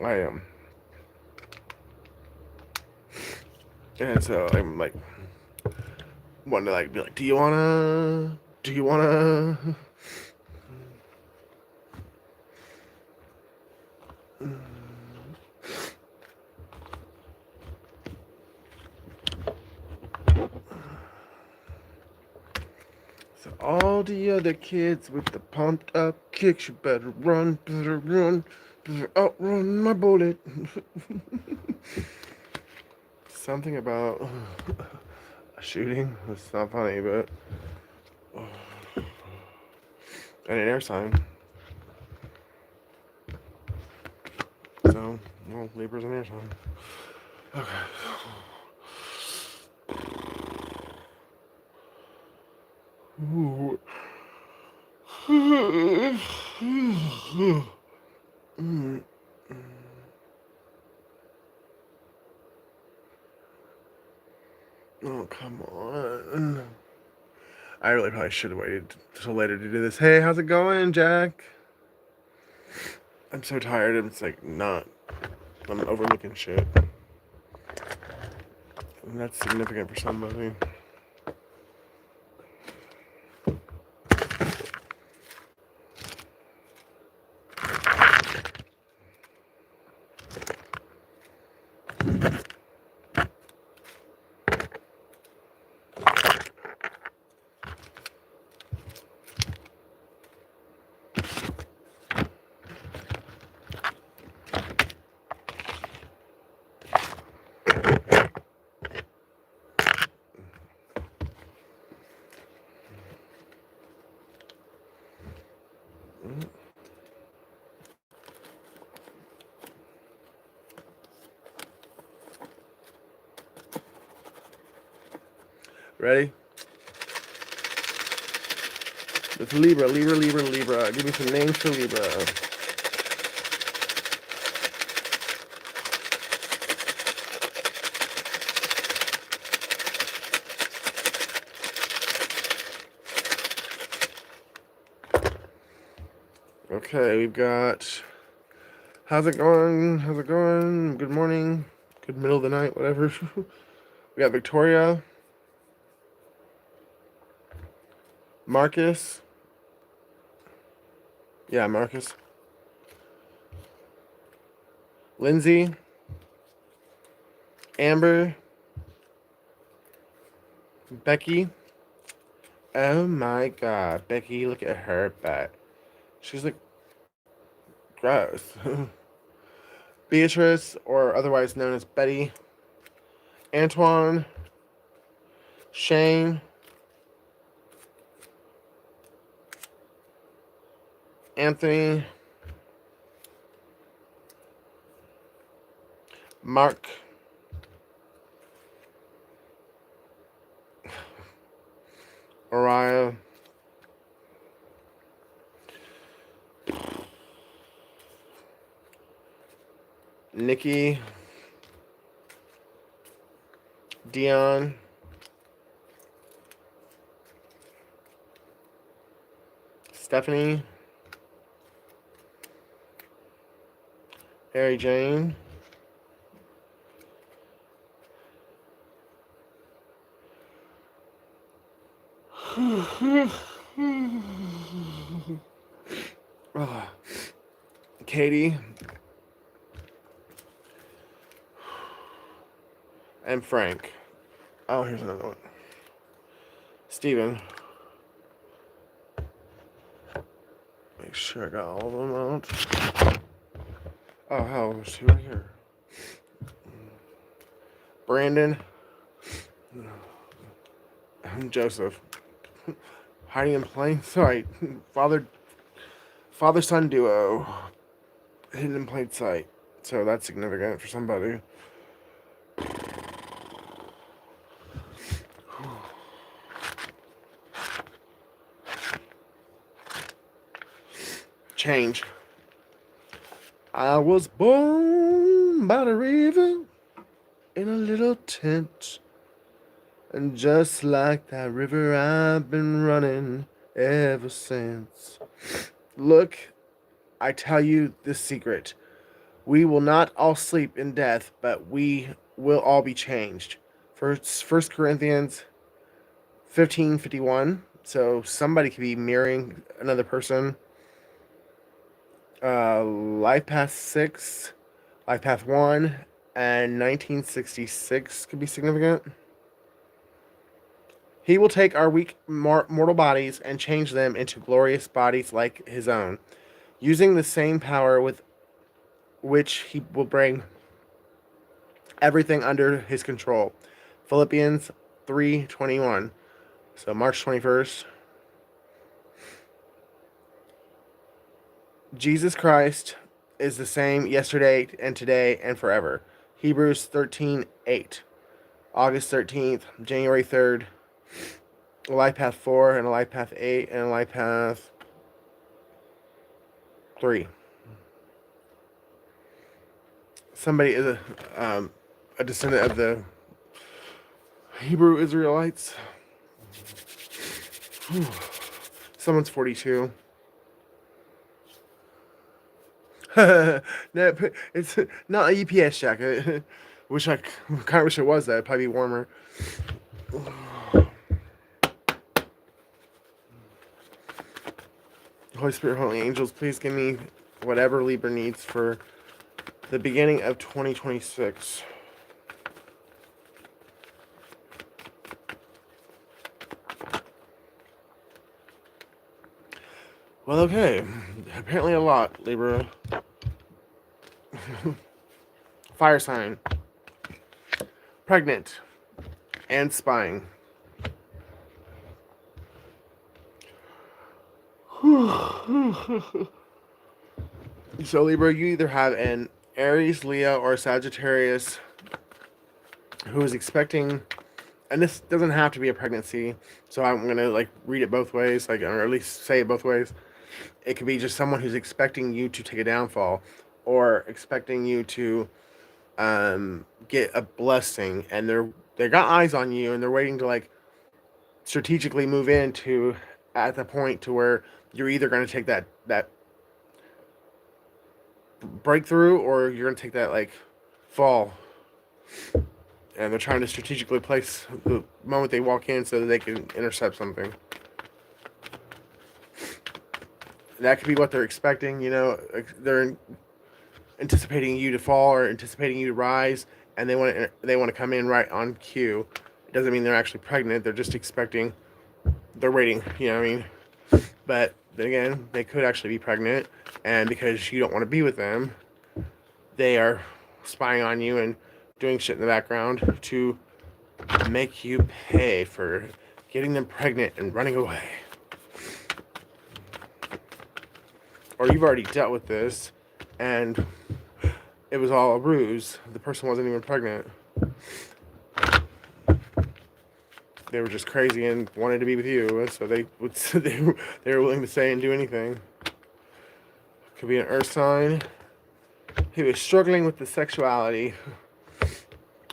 I am. And so I'm like, wanting to like be like, do you wanna? Do you wanna? So all the other kids with the pumped up kicks, you better run, better outrun my bullet. Something about a shooting. It's not funny, but and an air sign. So, well, Libra's an air sign. Okay. Ooh. Oh, come on. I really probably should have waited till later to do this. Hey, how's it going, Jack? I'm so tired. It's like not. I'm overlooking shit. And that's significant for somebody. Ready? It's Libra, Libra, Libra, Libra. Give me some names for Libra. Okay, we've got. How's it going? How's it going? Good morning. Good middle of the night, whatever. We got Victoria. Marcus. Yeah, Marcus. Lindsay. Amber. Becky. Oh my god. Becky, look at her butt. She's like gross. Beatrice, or otherwise known as Betty. Antoine. Shane. Anthony. Mark. Mariah. Nikki. Dion. Stephanie. Harry Jane. Katie. And Frank. Oh, here's another one. Steven. Make sure I got all of them out. Oh, hell, there's two right here. Brandon. Joseph. Hiding in plain sight. Father-son duo. Hidden in plain sight. So that's significant for somebody. Change. I was born by the river in a little tent. And just like that river, I've been running ever since. Look, I tell you the secret. We will not all sleep in death, but we will all be changed. First Corinthians 15:51. So somebody could be mirroring another person. Life Path 6, Life Path 1, and 1966 could be significant. He will take our weak mortal bodies and change them into glorious bodies like his own, using the same power with which he will bring everything under his control. Philippians 3:21. So March 21st. Jesus Christ is the same yesterday and today and forever. Hebrews 13:8. August 13th, January 3rd, a life path 4 and a life path 8 and a life path 3. Somebody is a descendant of the Hebrew Israelites. Whew. Someone's 42. No, it's not a UPS jacket. Wish I kind of wish it was that. It'd probably be warmer. Holy Spirit, Holy Angels, please give me whatever Libra needs for the beginning of 2026. Well, okay. Apparently a lot, Libra. Fire sign. Pregnant. And spying. So, Libra, you either have an Aries, Leo, or Sagittarius who is expecting, and this doesn't have to be a pregnancy, so I'm going to like read it both ways, like, or at least say it both ways. It could be just someone who's expecting you to take a downfall or expecting you to get a blessing, and they got eyes on you and they're waiting to like strategically move into at the point to where you're either going to take that breakthrough or you're going to take that like fall, and they're trying to strategically place the moment they walk in so that they can intercept something. That could be what they're expecting, you know. They're anticipating you to fall or anticipating you to rise, and they want to come in right on cue. It doesn't mean they're actually pregnant. They're just expecting. They're waiting. You know what I mean? But then again, they could actually be pregnant, and because you don't want to be with them, they are spying on you and doing shit in the background to make you pay for getting them pregnant and running away. Or you've already dealt with this, and it was all a ruse. The person wasn't even pregnant. They were just crazy and wanted to be with you, so they were willing to say and do anything. Could be an earth sign. He was struggling with the sexuality.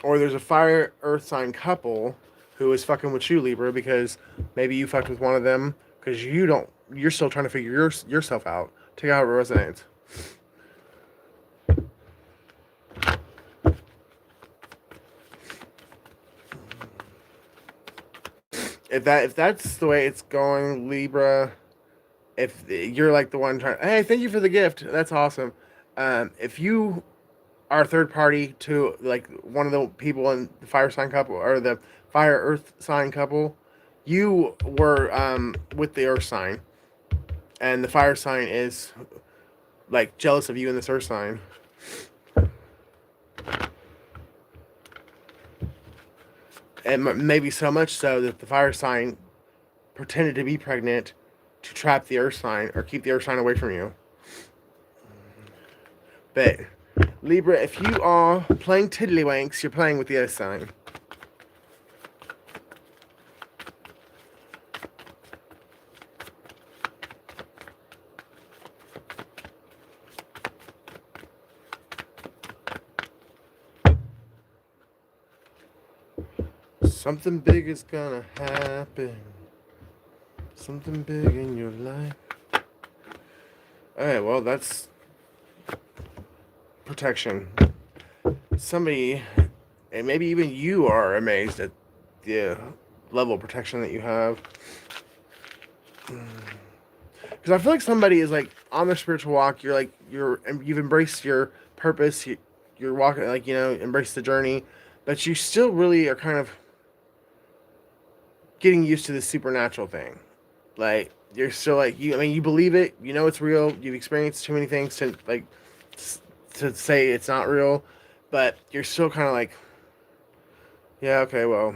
Or there's a fire earth sign couple who is fucking with you, Libra, because maybe you fucked with one of them because you're still trying to figure yourself out. Take out how it resonates. If that's the way it's going, Libra, if you're like the one trying, hey, thank you for the gift, that's awesome. If you are a third party to like one of the people in the fire sign couple or the fire earth sign couple, you were with the earth sign, and the fire sign is like jealous of you in this earth sign. And maybe so much so that the fire sign pretended to be pregnant to trap the earth sign or keep the earth sign away from you. But Libra, if you are playing tiddlywinks, you're playing with the earth sign. Something big is gonna happen. Something big in your life. Alright, well, that's protection. Somebody, and maybe even you, are amazed at the level of protection that you have. Because I feel like somebody is like on their spiritual walk. You've embraced your purpose. You're walking, like, embrace the journey, but you still really are kind of getting used to the supernatural thing. Like, you're still like, you believe it. You know it's real. You've experienced too many things to say it's not real, but you're still kind of like, yeah, okay, well,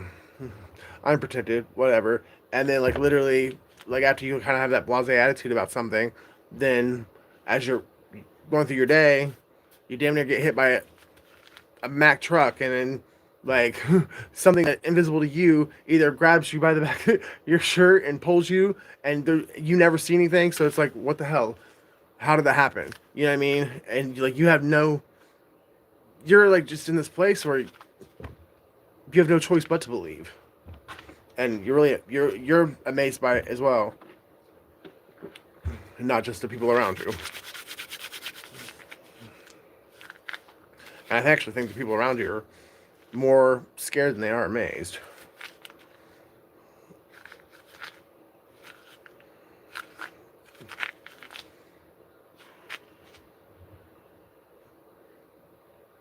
I'm protected, whatever. And then, like, literally, like, after you kind of have that blasé attitude about something, then as you're going through your day, you damn near get hit by a Mack truck, and then, like, something that invisible to you either grabs you by the back of your shirt and pulls you, and you never see anything. So it's like, what the hell? How did that happen? You know what I mean? And like, you're like just in this place where you have no choice but to believe, and you're amazed by it as well, and not just the people around you. And I actually think the people around you are more scared than they are amazed.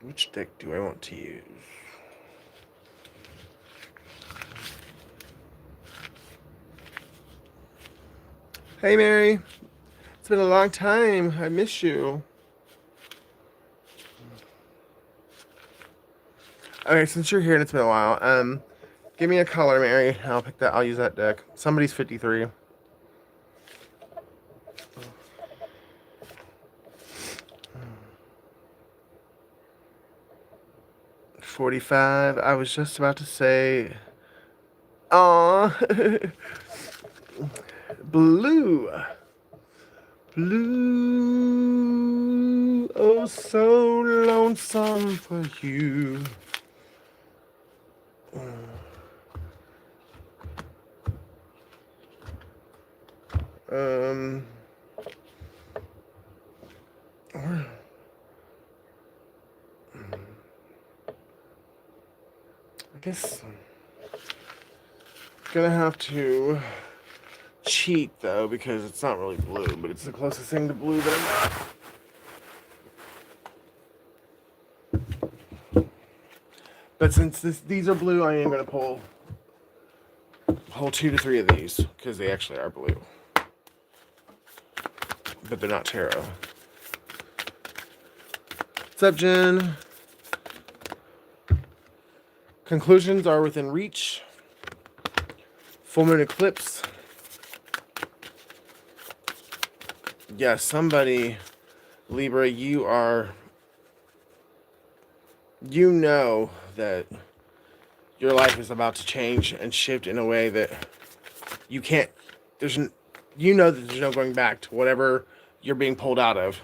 Which deck do I want to use? Hey, Mary. It's been a long time. I miss you. Okay, since you're here and it's been a while, give me a color, Mary. I'll pick that. I'll use that deck. Somebody's 53. $45. I was just about to say, aw, blue. Blue, oh, so lonesome for you. I guess I'm gonna have to cheat though, because it's not really blue, but it's the closest thing to blue that I got. But since these are blue, I am gonna pull 2 to 3 of these, because they actually are blue, but they're not tarot. What's up, Jen? Conclusions are within reach. Full moon eclipse. Yeah, somebody, Libra, you know that your life is about to change and shift in a way that you can't, that there's no going back to whatever you're being pulled out of.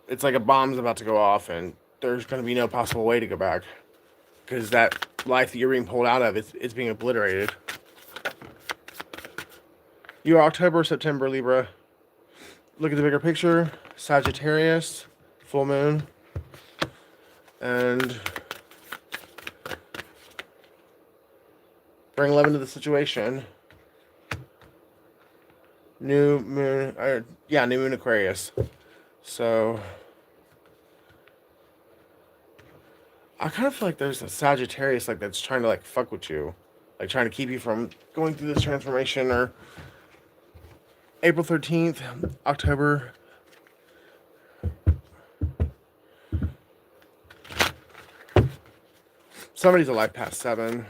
It's like a bomb's about to go off, and there's going to be no possible way to go back, because that life that you're being pulled out of is being obliterated. You are October or September, Libra. Look at the bigger picture. Sagittarius, full moon, and bring love into the situation. New moon Aquarius. So I kind of feel like there's a Sagittarius that's trying to fuck with you, trying to keep you from going through this transformation. Or April 13th, October. Somebody's alive past 7.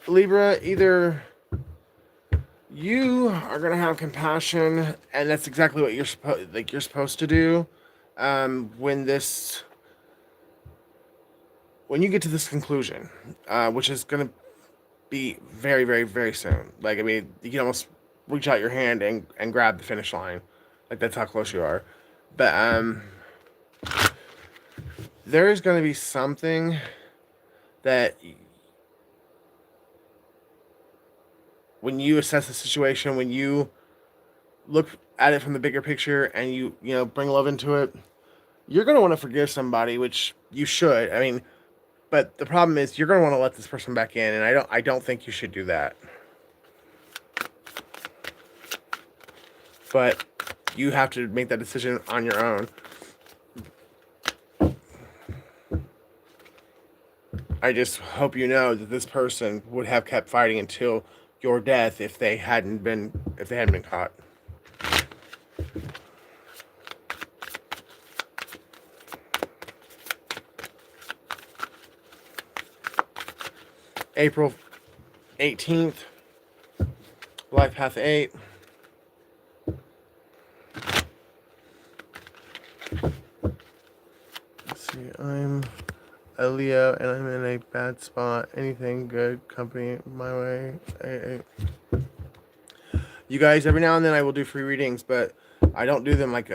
Libra, either you are gonna have compassion, and that's exactly what you're supposed to do. When you get to this conclusion, which is gonna be very, very, very soon. You can almost reach out your hand and grab the finish line. That's how close you are. But there is going to be something that when you assess the situation, when you look at it from the bigger picture and you bring love into it, you're going to want to forgive somebody, which you should. I mean, but the problem is you're going to want to let this person back in, and I don't think you should do that. But you have to make that decision on your own. I just hope you know that this person would have kept fighting until your death if they hadn't been caught. April 18th, Life Path 8. Let's see, I'm a Leo and I'm in a bad spot. Anything good, company my way. You guys, every now and then I will do free readings, but I don't do them like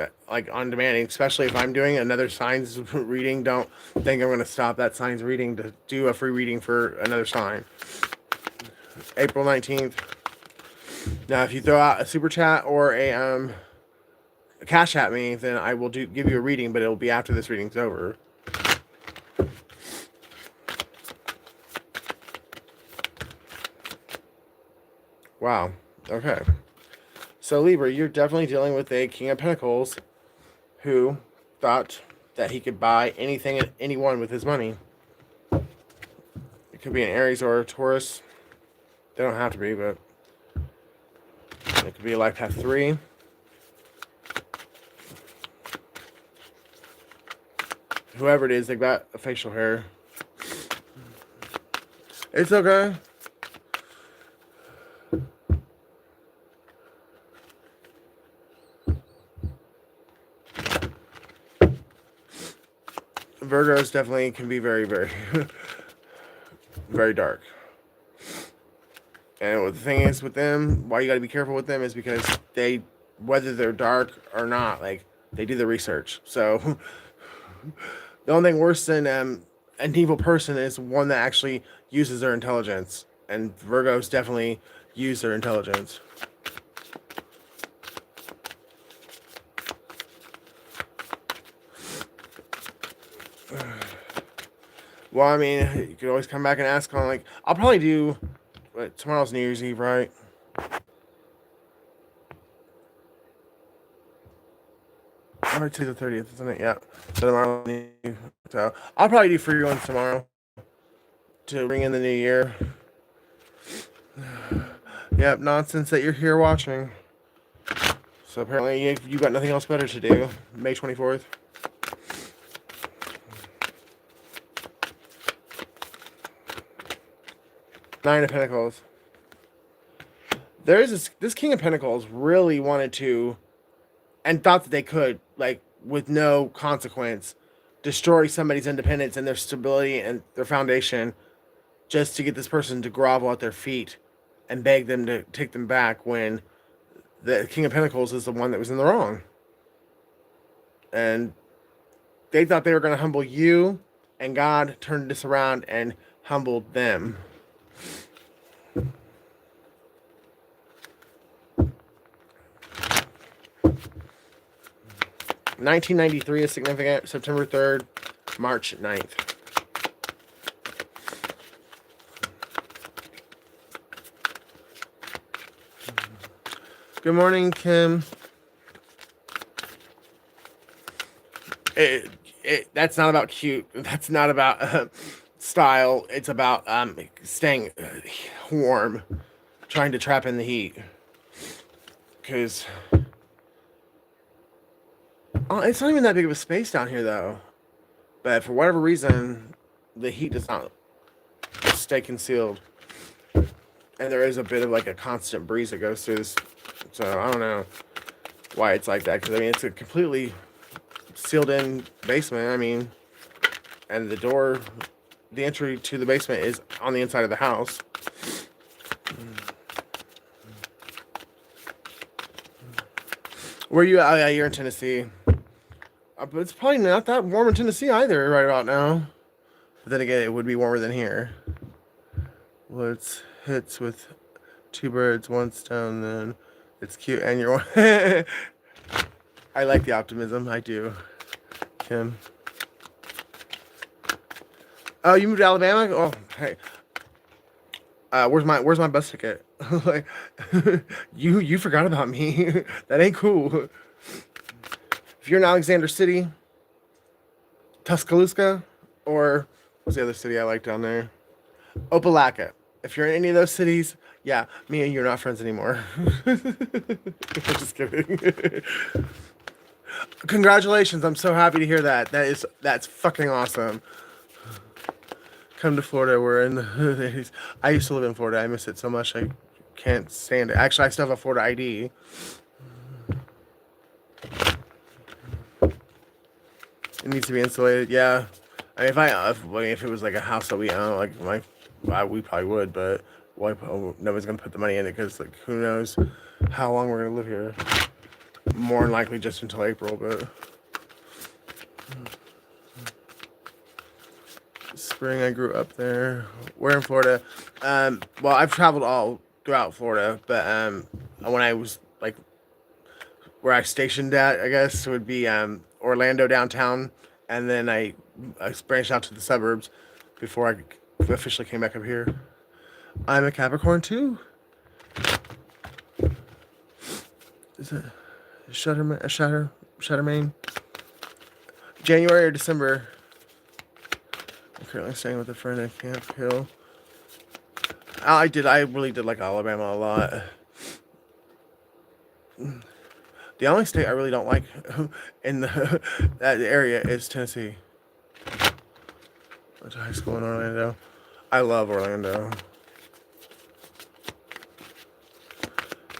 on demanding, especially if I'm doing another sign's reading. Don't think I'm going to stop that sign's reading to do a free reading for another sign. April 19th. Now, if you throw out a super chat or a cash at me, then I will give you a reading, but it'll be after this reading's over. Wow. Okay. So, Libra, you're definitely dealing with a King of Pentacles who thought that he could buy anything and anyone with his money. It could be an Aries or a Taurus. They don't have to be, but it could be a Life Path 3. Whoever it is, they've got a facial hair. It's okay. Virgos definitely can be very, very, very dark. And the thing is with them, why you got to be careful with them is because they, whether they're dark or not, like, they do the research. So the only thing worse than an evil person is one that actually uses their intelligence. And Virgos definitely use their intelligence. Well, I mean, you could always come back and ask on, like, I'll probably do, tomorrow's New Year's Eve, right? Or to the 30th, isn't it? Yeah. So tomorrow, so I'll probably do free ones tomorrow to bring in the new year. Yep, nonsense that you're here watching. So apparently you got nothing else better to do. May 24th. Nine of Pentacles. There's this King of Pentacles really wanted to, and thought that they could, like, with no consequence, destroy somebody's independence and their stability and their foundation just to get this person to grovel at their feet and beg them to take them back when the King of Pentacles is the one that was in the wrong. And they thought they were going to humble you, and God turned this around and humbled them. $1993 is significant. September 3rd, March 9th. Good morning, Kim. That's not about cute. That's not about style. It's about staying warm, trying to trap in the heat. Because it's not even that big of a space down here, though. But for whatever reason, the heat does not stay concealed. And there is a bit of like a constant breeze that goes through this. So I don't know why it's like that. Because I mean, it's a completely sealed-in basement. I mean, and the entry to the basement is on the inside of the house. Where are you at? Oh, yeah, you're in Tennessee. but it's probably not that warm in Tennessee either right about now. But then again, it would be warmer than here. Well, it's hits with 2 birds, 1 stone, then it's cute and you're I like the optimism, I do. Kim. Oh, you moved to Alabama? Oh, hey. Where's my bus ticket? Like, you forgot about me. That ain't cool. If you're in Alexander City, Tuscaloosa, or what's the other city I like down there? Opelika. If you're in any of those cities, yeah, me and you are not friends anymore. Just kidding. Congratulations! I'm so happy to hear that. That's fucking awesome. Come to Florida. We're in the 80s. I used to live in Florida. I miss it so much. I can't stand it. Actually, I still have a Florida ID. It needs to be insulated. Yeah. I mean, if it was like a house that we own, like we probably would, but nobody's gonna put the money in it because like who knows how long we're gonna live here. More than likely just until April, but spring I grew up there. We're in Florida. Well, I've traveled all throughout Florida, but when I was like where I stationed at, I guess would be Orlando downtown, and then I branched out to the suburbs before I officially came back up here. I'm a Capricorn too. Is it Shuttermain? January or December? I'm currently staying with a friend at Camp Hill. I really did like Alabama a lot. The only state I really don't like in that area is Tennessee. Went to high school in Orlando. I love Orlando.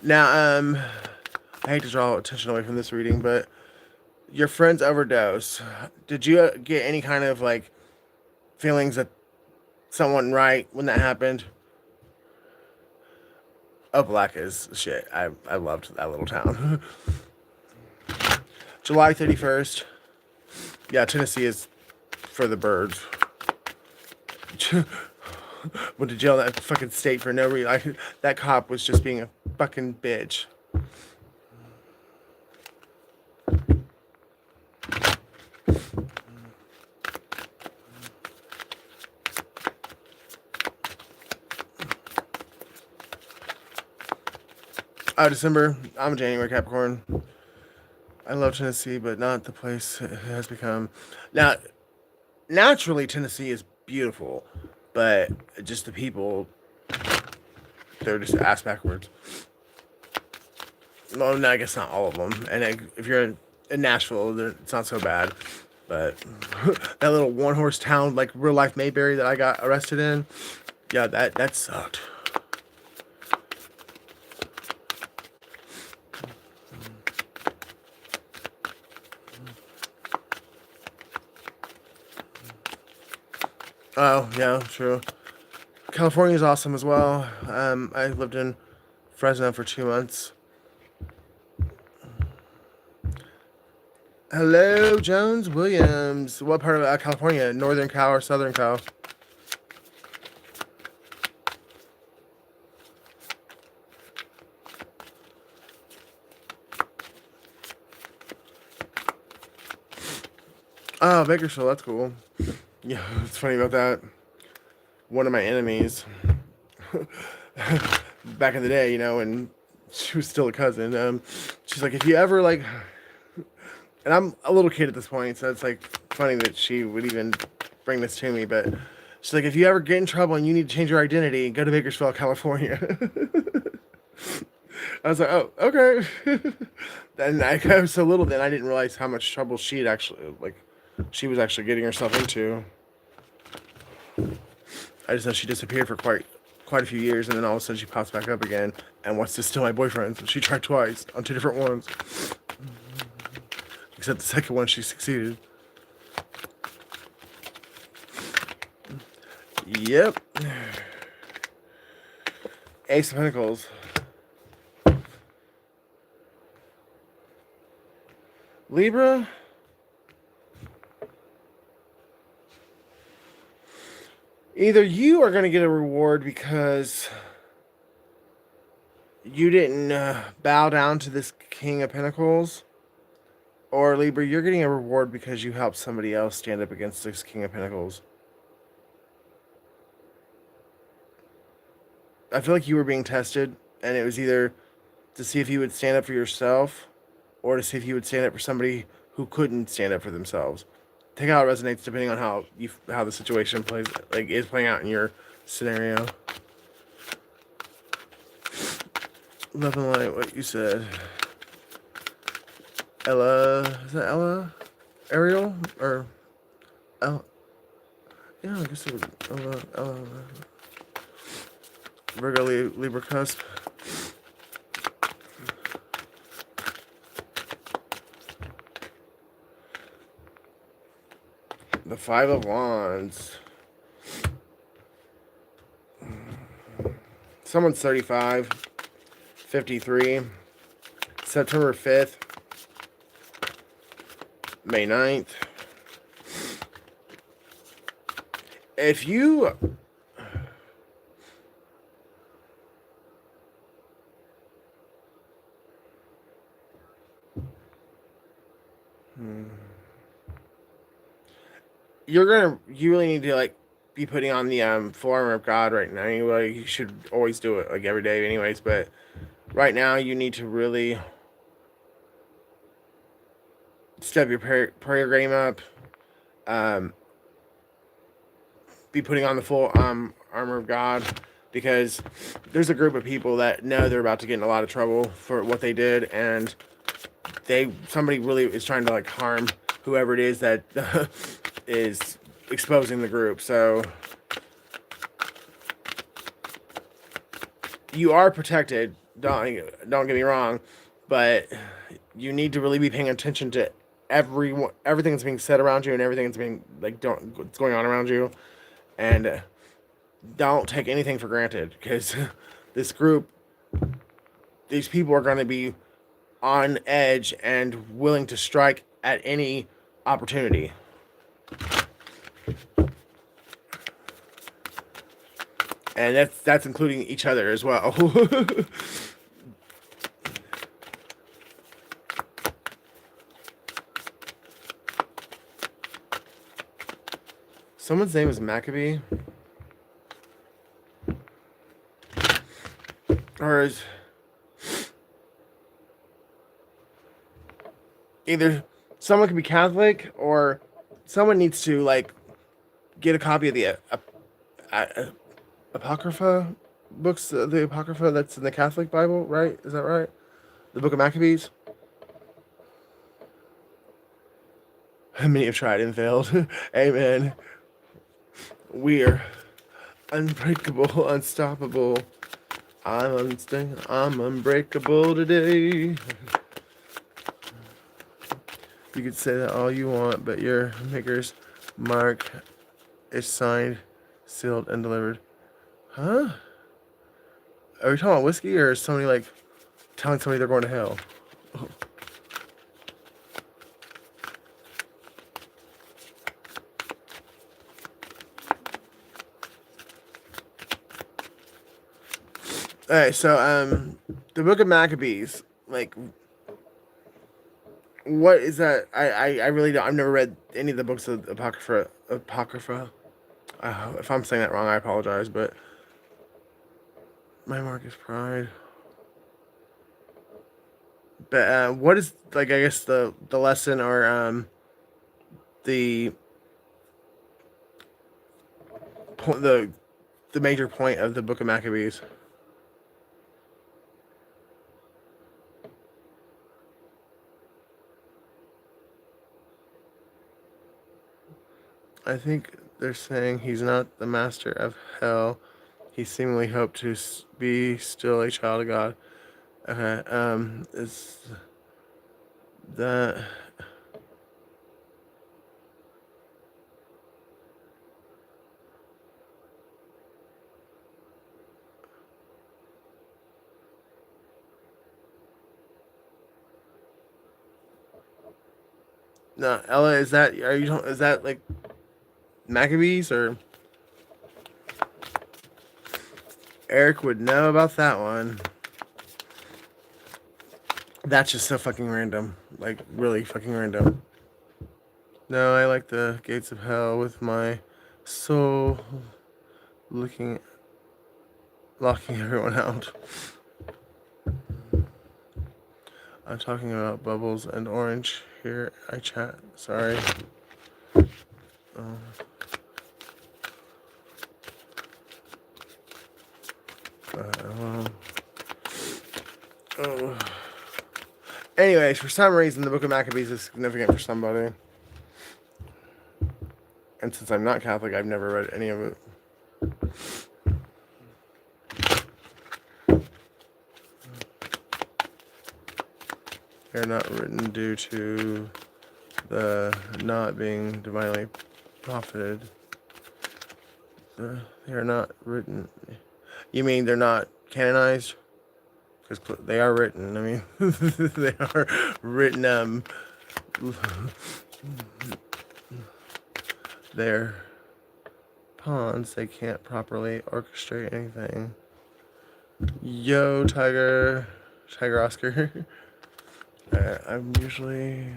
Now, I hate to draw attention away from this reading, but your friend's overdose. Did you get any kind of like feelings that someone right when that happened? Oh, Black is shit. I loved that little town. July 31st. Yeah, Tennessee is for the birds. Went to jail in that fucking state for no reason. That cop was just being a fucking bitch. Oh, December. I'm a January Capricorn. I love Tennessee, but not the place it has become. Now, naturally, Tennessee is beautiful, but just the people, they're just ass backwards. Well, no, I guess not all of them. And if you're in Nashville, it's not so bad. But that little one-horse town, like real life Mayberry that I got arrested in, yeah, that sucked. Oh, yeah, true. California is awesome as well. I lived in Fresno for 2 months. Hello, Jones Williams. What part of California? Northern Cal or Southern Cal? Oh, Bakersfield, that's cool. Yeah, it's funny about that. One of my enemies, back in the day, and she was still a cousin. She's like, if you ever like, and I'm a little kid at this point, so it's like funny that she would even bring this to me. But she's like, if you ever get in trouble and you need to change your identity, go to Bakersfield, California. I was like, oh, okay. And I was so little then I didn't realize how much trouble she was actually getting herself into. I just know she disappeared for quite a few years, and then all of a sudden she pops back up again and wants to steal my boyfriend. So she tried twice on 2 different ones. Except the second one she succeeded. Yep. Ace of Pentacles. Libra. Either you are going to get a reward because you didn't bow down to this King of Pentacles, or Libra, you're getting a reward because you helped somebody else stand up against this King of Pentacles. I feel like you were being tested, and it was either to see if you would stand up for yourself or to see if you would stand up for somebody who couldn't stand up for themselves. Take how it resonates depending on how the situation is playing out in your scenario. Love and light, what you said. Ella, is that Ella? Ariel? Or Ella? Yeah, I guess it was Ella. Virgo, Libra cusp. The Five of Wands. Someone's 35, 53, September 5th, May 9th. If you... you really need to, like, be putting on the full armor of God right now. Anyway, you should always do it, like, every day anyways, but right now you need to really step your prayer game up. Be putting on the full armor of God, because there's a group of people that know they're about to get in a lot of trouble for what they did, and somebody really is trying to, like, harm whoever it is that is exposing the group. So you are protected, don't get me wrong, but you need to really be paying attention to everything that's being said around you and everything that's being, like, what's going on around you, and don't take anything for granted, because this group, these people are going to be on edge and willing to strike at any opportunity. And that's including each other as well. Someone's name is Maccabee. Or is either someone could be Catholic, or someone needs to, like, get a copy of the Apocrypha books, the Apocrypha that's in the Catholic Bible, right? Is that right? The Book of Maccabees. Many have tried and failed. Amen. We're unbreakable, unstoppable. I'm unbreakable today. You could say that all you want, but your maker's mark is signed, sealed, and delivered. Huh? Are we talking about whiskey, or is somebody, like, telling somebody they're going to hell? Alright, so, the Book of Maccabees, like, what is that? I really don't. I've never read any of the books of Apocrypha. If I'm saying that wrong, I apologize, but my mark is pride. But what is, like, I guess the lesson, or the point, the major point of the Book of Maccabees? I think they're saying he's not the master of hell. He seemingly hoped to be still a child of God. Okay, is that... No, Ella, is that, like, Maccabees, or... Eric would know about that one. That's just so fucking random. Like, really fucking random. No, I like the gates of hell with my soul looking, locking everyone out. I'm talking about bubbles and orange here. I chat. Sorry. Oh. Anyways, for some reason, the Book of Maccabees is significant for somebody. And since I'm not Catholic, I've never read any of it. They're not written due to the not being divinely profited. They are not written. You mean they're not canonized? Because they are written. I mean, they are written. They're pawns. They can't properly orchestrate anything. Yo, Tiger Oscar. I'm usually,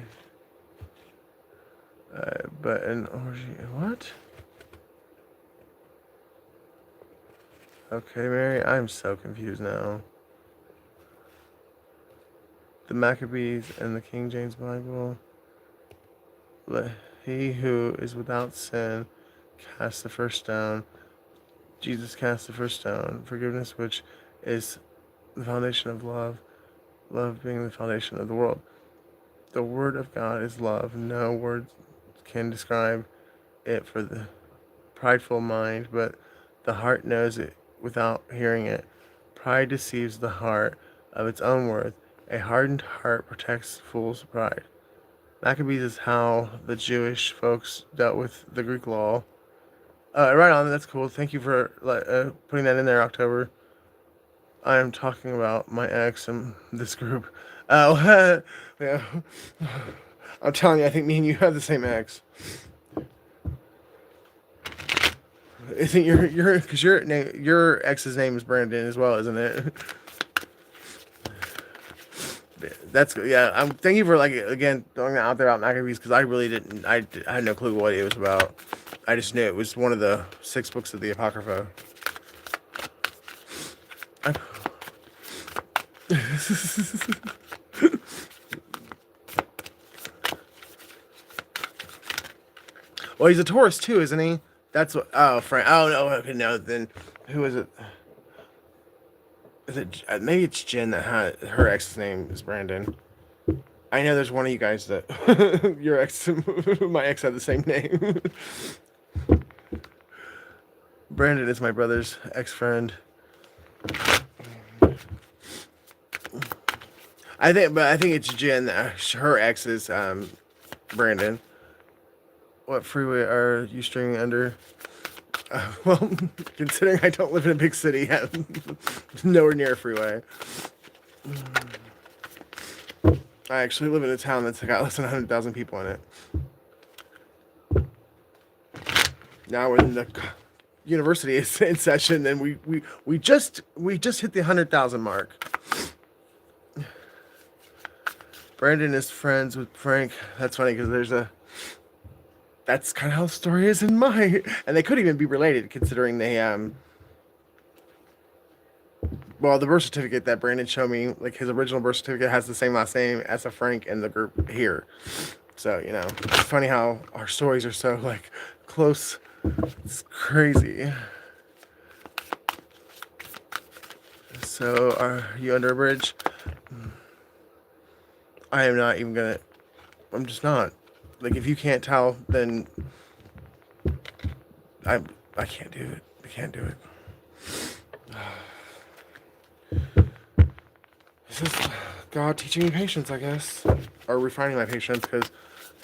but an orgy. What? Okay, Mary, I'm so confused now. The Maccabees and the King James Bible. He who is without sin cast the first stone. Jesus cast the first stone. Forgiveness, which is the foundation of love. Love being the foundation of the world. The word of God is love. No words can describe it for the prideful mind, but the heart knows it without hearing it. Pride deceives the heart of its own worth. A hardened heart protects fool's pride. Maccabees is how the Jewish folks dealt with the Greek law. Right on, that's cool. Thank you for putting that in there, October. I am talking about my ex and this group. Oh, yeah. I'm telling you, I think me and you have the same ex. Isn't because your ex's name is Brandon as well, isn't it? That's yeah. Thank you for again throwing that out there about Maccabees because I really didn't. I had no clue what it was about. I just knew it was one of the 6 books of the Apocrypha. Well, he's a Taurus too, isn't he? That's what. Oh, Frank. Oh no. Okay, no. Then who is it? Is it maybe it's Jen that had her ex's name is Brandon. I know there's one of you guys that your ex, my ex had the same name. Brandon is my brother's ex-friend. I think it's Jen. Her ex is Brandon. What freeway are you streaming under? Well, considering I don't live in a big city, nowhere near a freeway. I actually live in a town that's got less than 100,000 people in it. Now we're in the university is in session, and we just hit the 100,000 mark. Brandon is friends with Frank. That's funny because that's kind of how the story is in my, and they could even be related considering they well, the birth certificate that Brandon showed me, like his original birth certificate has the same last name as a Frank in the group here. So, it's funny how our stories are so like close. It's crazy. So, are you under a bridge? I am not even gonna. I'm just not. Like, if you can't tell, then I can't do it. I can't do it. This is God teaching me patience, I guess, or refining my patience, because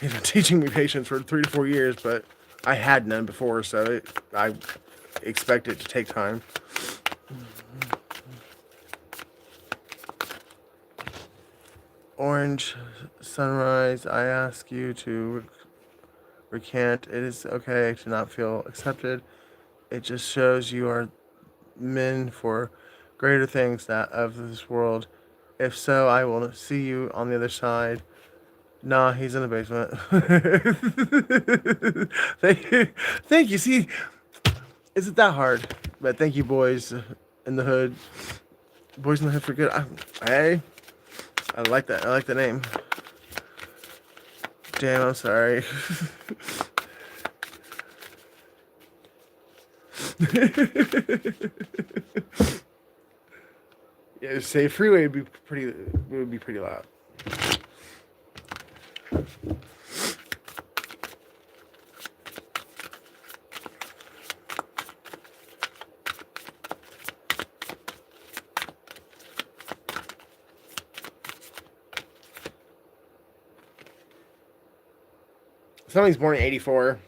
He's been teaching me patience for 3 to 4 years, but I had none before, so I expect it to take time. Orange sunrise, I ask you to recant. It is okay to not feel accepted. It just shows you are men for greater things that of this world. If so, I will see you on the other side. Nah, he's in the basement. thank you. Thank you. See, isn't that hard? But thank you, boys in the hood. Boys in the hood for good. Hey, I like that. I like the name. Damn, I'm sorry. Yeah, say freeway would be pretty loud. Somebody's born in 84.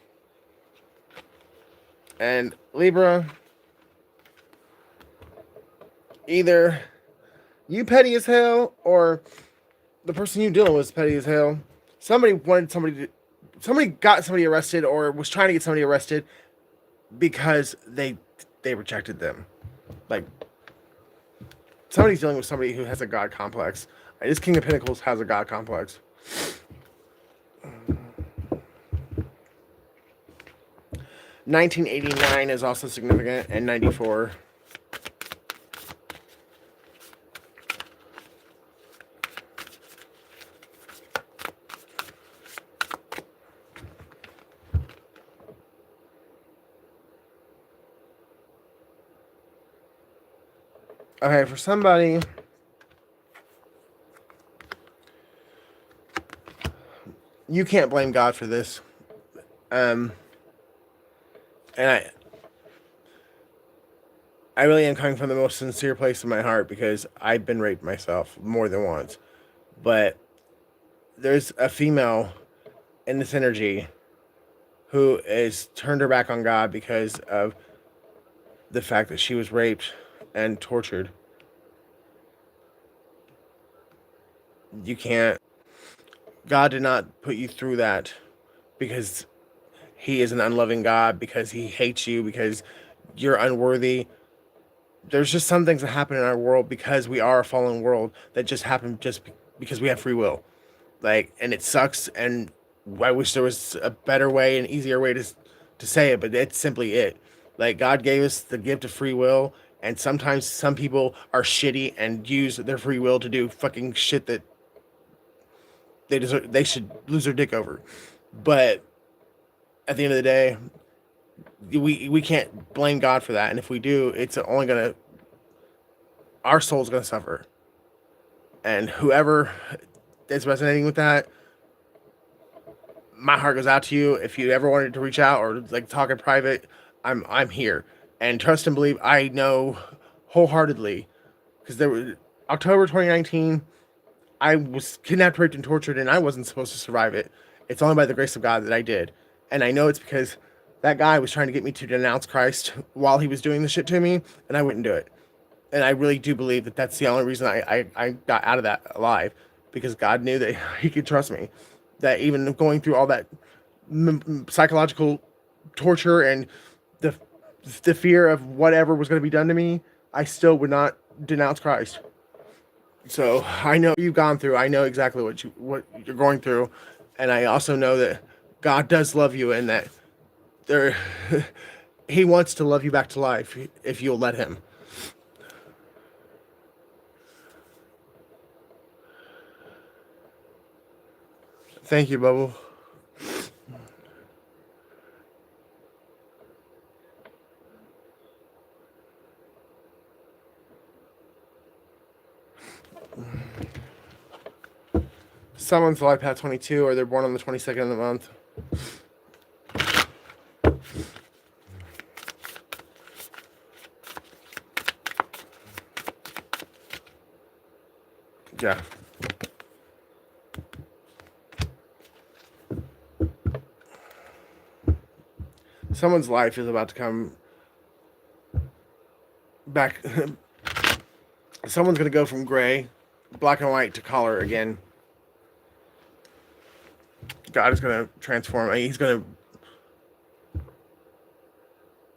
And Libra, either you petty as hell or the person you dealing with is petty as hell. Somebody got somebody arrested or was trying to get somebody arrested because they rejected them. Like, somebody's dealing with somebody who has a God complex. This King of Pentacles has a God complex. 1989 is also significant, and 94. Okay, for somebody, you can't blame God for this. And I really am coming from the most sincere place in my heart because I've been raped myself more than once. But there's a female in this energy who has turned her back on God because of the fact that she was raped and tortured. You can't. God did not put you through that because he is an unloving God, because he hates you, because you're unworthy. There's just some things that happen in our world because we are a fallen world that just happen just because we have free will. Like, and it sucks, and I wish there was a better way, an easier way to say it, but it's simply it. Like, God gave us the gift of free will, and sometimes some people are shitty and use their free will to do fucking shit that they should lose their dick over. But at the end of the day, we can't blame God for that, and if we do, it's only gonna, our soul's gonna suffer. And whoever is resonating with that, my heart goes out to you. If you ever wanted to reach out or like talk in private, I'm here. And trust and believe, I know wholeheartedly, because there was October 2019, I was kidnapped, raped, and tortured, and I wasn't supposed to survive it. It's only by the grace of God that I did. And I know it's because that guy was trying to get me to denounce Christ while he was doing the shit to me, and I wouldn't do it. And I really do believe that that's the only reason I got out of that alive, because God knew that he could trust me. That even going through all that psychological torture and the fear of whatever was going to be done to me, I still would not denounce Christ. So I know you've gone through. I know exactly what you're going through, and I also know that God does love you, and that there he wants to love you back to life if you'll let him. Thank you, Bubble. Someone's life past 22, or they're born on the 22nd of the month. Yeah. Someone's life is about to come back. Someone's going to go from gray, black and white, to color again. God is going to transform. He's going to,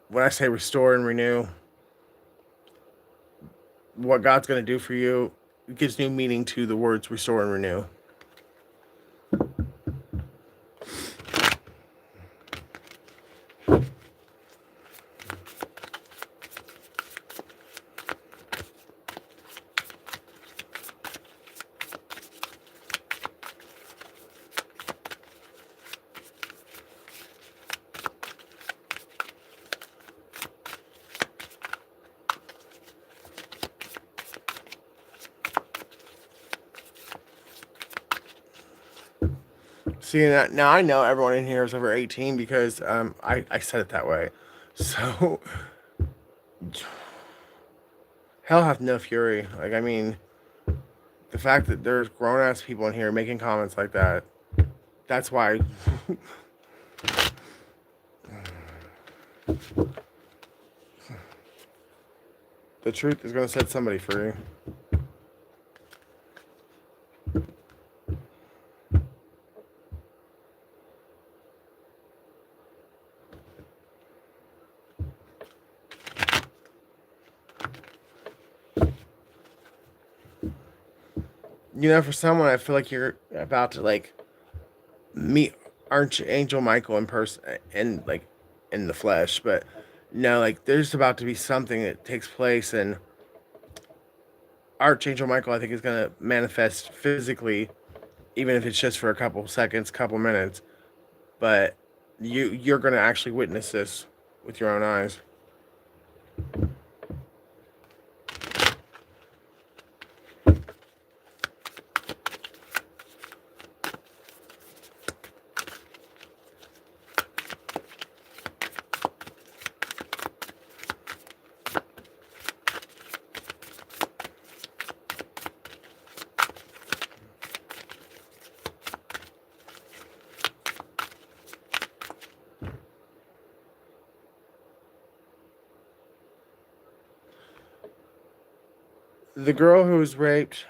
when I say restore and renew, what God's going to do for you. It gives new meaning to the words restore and renew. See, now I know everyone in here is over 18 because I said it that way. So, hell hath no fury. Like, I mean, the fact that there's grown ass people in here making comments like that, that's why. The truth is going to set somebody free. You know, for someone, I feel like you're about to like meet Archangel Michael in person, and like in the flesh. But no, like there's about to be something that takes place, and Archangel Michael, I think, is gonna manifest physically, even if it's just for a couple seconds, couple minutes. But you're gonna actually witness this with your own eyes. The girl who was raped,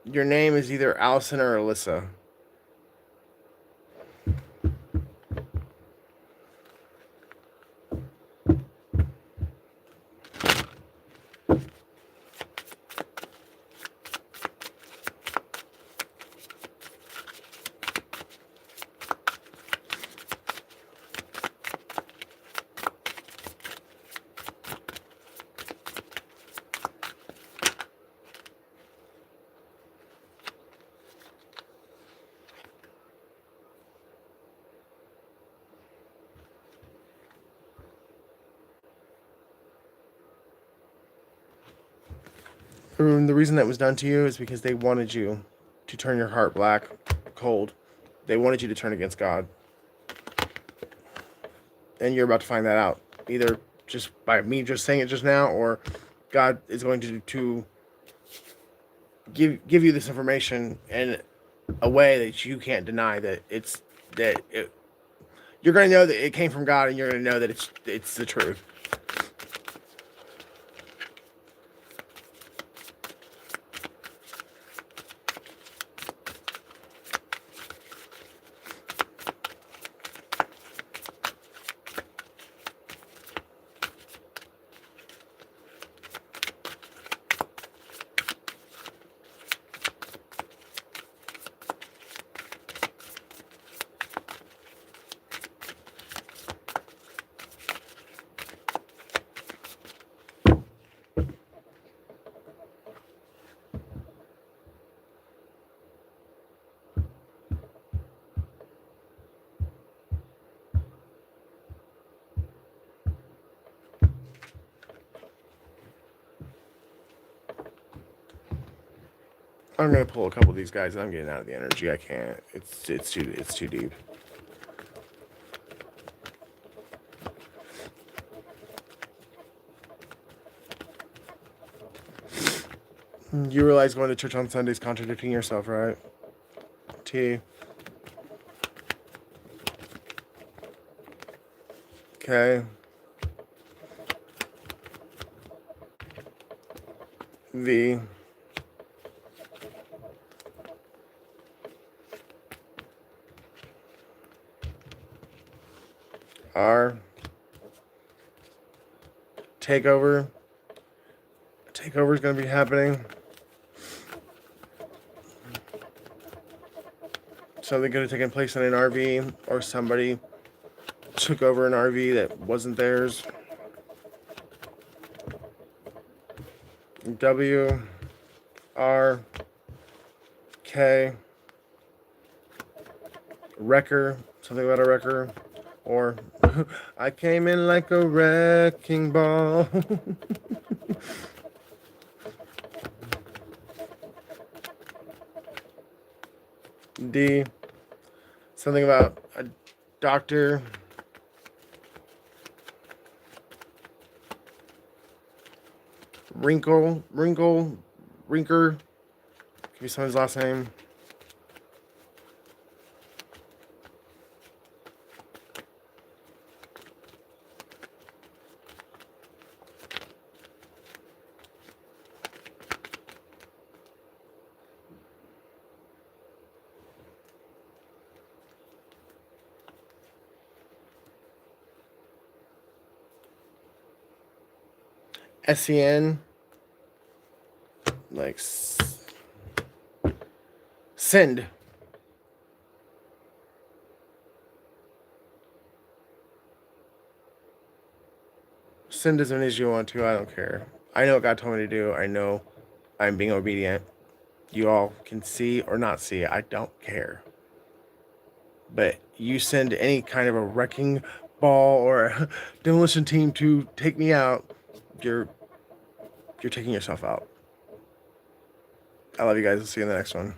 your name is either Allison or Alyssa. And the reason that was done to you is because they wanted you to turn your heart black, cold. They wanted you to turn against God. And you're about to find that out. Either just by me just saying it just now, or God is going to give you this information in a way that you can't deny that you're going to know that it came from God, and you're going to know that it's the truth. I'm gonna pull a couple of these guys, and I'm getting out of the energy. I can't. It's too deep. You realize going to church on Sunday is contradicting yourself, right? T. Okay. V. R. Takeover. takeover is going to be happening. Something could have taken place in an RV, or somebody took over an RV that wasn't theirs. W R K wrecker, something about a wrecker, or I came in like a wrecking ball. D, something about a doctor. Rinker. Could be someone's last name. SEN, like send. Send as many as you want to. I don't care. I know what God told me to do. I know I'm being obedient. You all can see or not see. I don't care. But you send any kind of a wrecking ball or a demolition team to take me out, you're taking yourself out. I love you guys. I'll see you in the next one.